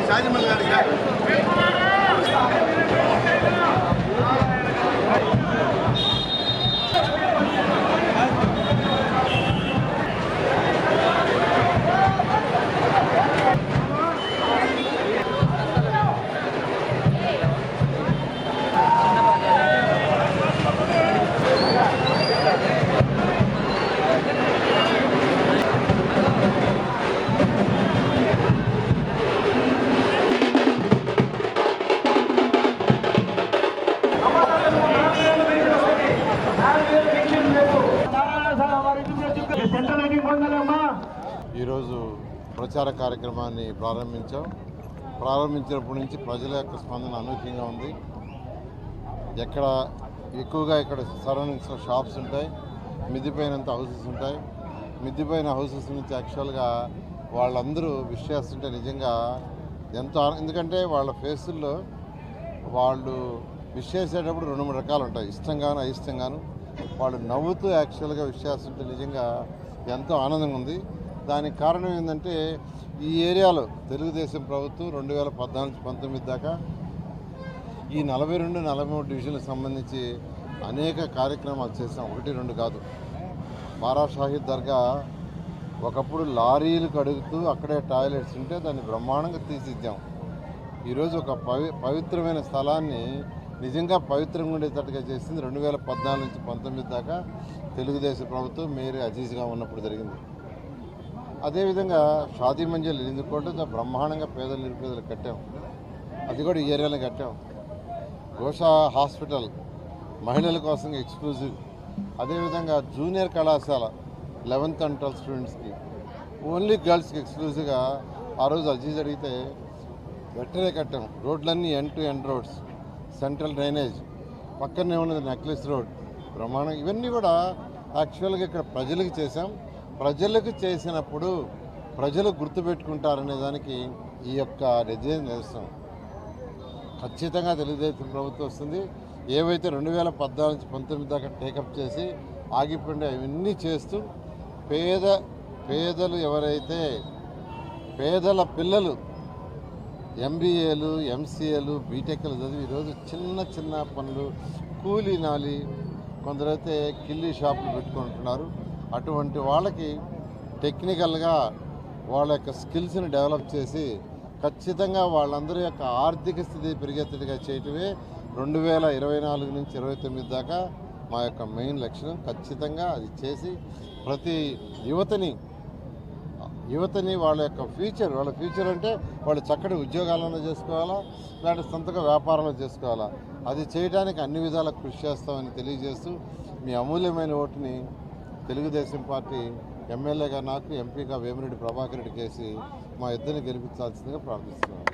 షాజిమల్ గారికి ఈరోజు ప్రచార కార్యక్రమాన్ని ప్రారంభించినప్పటి నుంచి ప్రజల యొక్క స్పందన అనూహ్యంగా ఉంది. ఇక్కడ సరౌండింగ్స్లో షాప్స్ ఉంటాయి, మిద్దిపైనంత హౌసెస్ ఉంటాయి. మిద్దిపైన హౌసెస్ నుంచి యాక్చువల్గా వాళ్ళందరూ విష్ చేస్తుంటే నిజంగా ఎంతో ఎందుకంటే వాళ్ళ ఫేసుల్లో వాళ్ళు విష్ చేసేటప్పుడు 2-3 రకాలు ఉంటాయి, ఇష్టంగాను అయిష్టంగాను. వాళ్ళు నవ్వుతూ యాక్చువల్గా విష్ చేస్తుంటే నిజంగా ఎంతో ఆనందంగా ఉంది. దానికి కారణం ఏంటంటే ఈ ఏరియాలో తెలుగుదేశం ప్రభుత్వం 2014-19 దాకా ఈ 42-43 డివిజన్లకు సంబంధించి అనేక కార్యక్రమాలు చేసాం. 1-2 కాదు. బారా షాహీద్ దర్గా ఒకప్పుడు లారీలు కడుగుతూ అక్కడే టాయిలెట్స్ ఉంటే దాన్ని బ్రహ్మాండంగా తీసిద్దాం. ఈరోజు ఒక పవిత్రమైన స్థలాన్ని నిజంగా పవిత్రంగా ఉండేటట్టుగా చేసింది 2014-19 దాకా తెలుగుదేశం ప్రభుత్వం మేరీ అజీజ్గా ఉన్నప్పుడు జరిగింది. అదేవిధంగా షాదీ మంజిల్ 8 కోట్లతో బ్రహ్మాండంగా పేదలు నిరుపేదలు కట్టాం. అది కూడా ఈ ఏరియాలో కట్టాం. గోషా హాస్పిటల్ మహిళల కోసం ఎక్స్క్లూజివ్. అదేవిధంగా జూనియర్ కళాశాల 11th and 12th స్టూడెంట్స్కి ఓన్లీ గర్ల్స్కి ఎక్స్క్లూజివ్గా ఆ రోజు అజీజ్ అడిగితే వెంటనే కట్టాం. రోడ్లన్నీ ఎండ్ రోడ్స్, సెంట్రల్ డ్రైనేజ్, పక్కనే ఉన్నది నెక్లెస్ రోడ్ బ్రహ్మాండం. ఇవన్నీ కూడా యాక్చువల్గా ఇక్కడ ప్రజలకు చేశాం. ప్రజలకు చేసినప్పుడు ప్రజలు గుర్తుపెట్టుకుంటారనే దానికి ఈ యొక్క నిదర్శనం. ఖచ్చితంగా తెలుగుదేశం ప్రభుత్వం వస్తుంది. ఏవైతే 2014-19 దాకా టేకప్ చేసి ఆగిపోయిండే అవన్నీ చేస్తూ పేదలు ఎవరైతే పేదల పిల్లలు MBAలు, MCAలు, బీటెక్లు చదివి ఈరోజు చిన్న పనులు కూలీ నాలి, కొందరైతే కిల్లీ షాపులు పెట్టుకుంటున్నారు. అటువంటి వాళ్ళకి టెక్నికల్గా వాళ్ళ యొక్క స్కిల్స్ని డెవలప్ చేసి ఖచ్చితంగా వాళ్ళందరి యొక్క ఆర్థిక స్థితి పెరిగేట్టుగా చేయటమే 2024-29 దాకా మా యొక్క మెయిన్ లక్ష్యం. ఖచ్చితంగా అది చేసి ప్రతి యువతని వాళ్ళ యొక్క ఫ్యూచర్ అంటే వాళ్ళు చక్కటి ఉద్యోగాలను చేసుకోవాలా, లేదంటే సొంతగా వ్యాపారాలు చేసుకోవాలా. అది చేయడానికి అన్ని విధాలా కృషి చేస్తామని తెలియజేస్తూ మీ అమూల్యమైన ఓటుని తెలుగుదేశం పార్టీ ఎమ్మెల్యేగా నాకు, ఎంపీగా వేమిరెడ్డి ప్రభాకర్ రెడ్డి కేసి మా ఇద్దరిని గెలిపించాల్సిందిగా ప్రార్థిస్తున్నాను.